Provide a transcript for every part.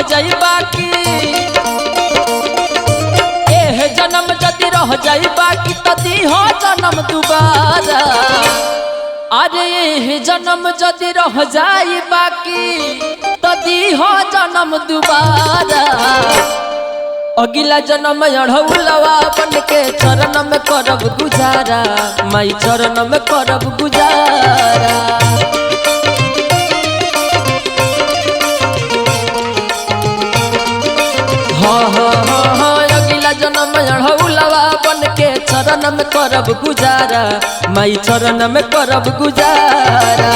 जाई बाकी, एह जन्म जदि रह जाई बाकी तो दीहो जन्म दोबारा। अरे एह जन्म जदि रह जाई बाकी तो दीहो जन्म दोबारा। अगिला जन्म अढ़ौलवा बन के चरण में करब गुजारा, माई चरण में करब गुजारा। हाँ हाँ हाँ हाँ, अगिला जन्म अढ़ौलवा बन के चरण में करब गुजारा, माई चरण में करब गुजारा।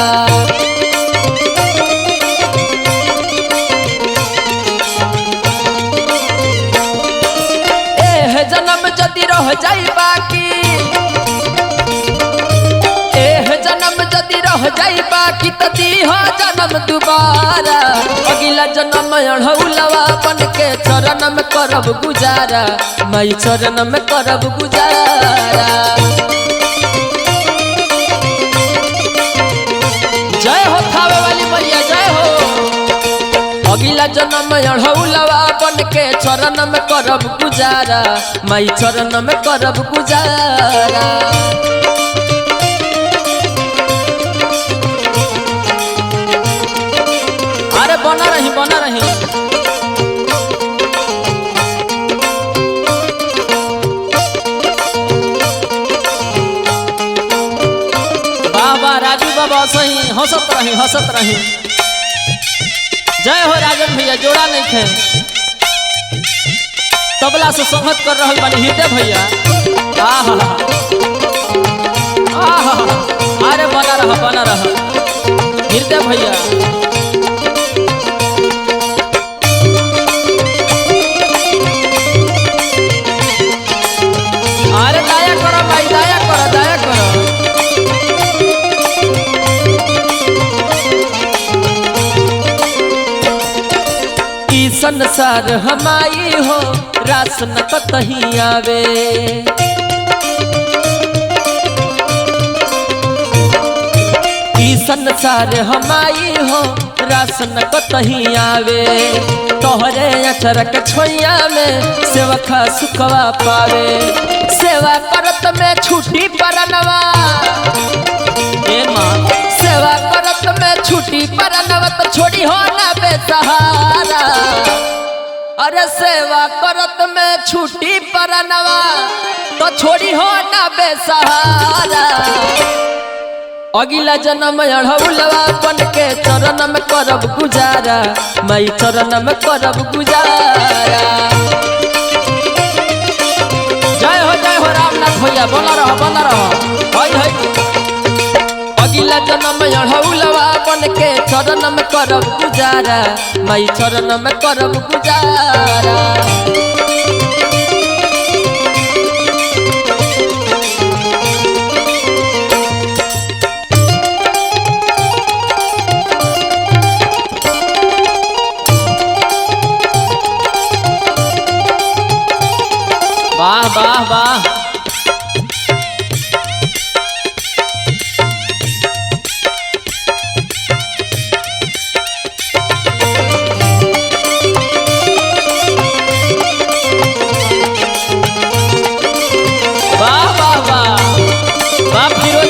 जन्म जदि रह जाई बाकी, एह जन्म जदि रह जाई बाकी तो दीहो जन्म दोबारा। अगिला जन्म अढ़ौलवा बन के चरण में करब गुजारा, माई चरण में करब गुजारा। जय हो थावे वाली मैया जय हो। अगिला जन्म अढ़ौलवा बन के चरण में करब गुजारा, माई चरण में करब गुजारा। अरे बना रही बना रही। वाह वाह राजू बाबा सही, हंसत रही हंसत रही। जय हो राजन भैया, जोड़ा नहीं थे। तबला से संगत कर रहल बानी हृदय भैया। आहा आहा, अरे बना रहा हृदय भैया। अरे दया करो भाई, दया करो दया करो। संसार हमाई हो रास न कतही आवे, ई संसार हमाई हो रास न कतही आवे। तोहरे अचरक छोइया में सेवका सुखवा पावे, सेवा करत में छुट्टी परनवा। ए माँ सेवा करत में छुट्टी परनवा तो छोड़ी हो ना बेसहारा। अरे सेवा करत में छुट्टी परनवा तो छोड़ी हो ना बेसहारा। अगिला जन्म अढ़ौलवा बन के चरण में करब गुजारा, माई चरण में करब गुजारा। जय हो रामनाथ भैया, बना रहो हई हई। अगिला जन्म अढ़ौलवा बन के चरण में करब गुजारा, माई चरण में करब गुजारा। वाह वाह वाह।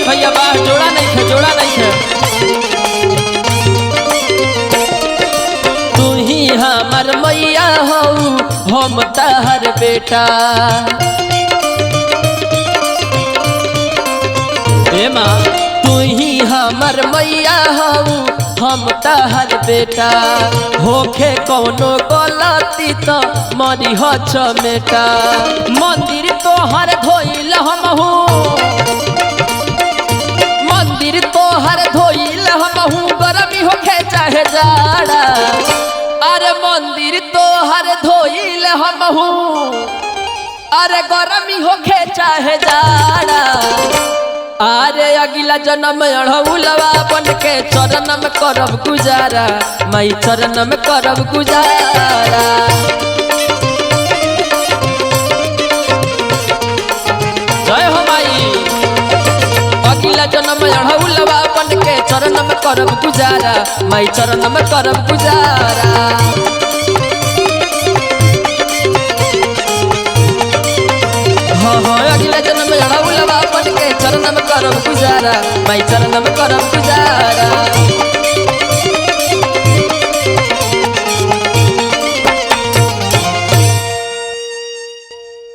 भैया वाह, जोड़ा नहीं थे जोड़ा नहीं थे। तू ही हमार मैया हो हम तहर बेटा, ए माँ तू ही हमार मैया हो हम तहर बेटा। होखे कौनो गलती तो मरी हो चमेटा, मंदिर तोहर धोइल हम मंदिर तोहर धोइल हमहू, गरमी होखे चाहे जाड़ा। अरे मंदिर तोहर धोइल हमहू, अरे गरमी होखे चाहे जाड़ा। अरे अगिला जन्म अढ़ौलवा बन के चरण में करब गुजारा, माई चरण में करब गुजारा। जय हो माई। अगिला जन्म अढ़ौलवा बन के चरण में करब गुजारा, माई चरण में करब गुजारा। चरणम करब गुजारा, माई चरणम करब गुजारा।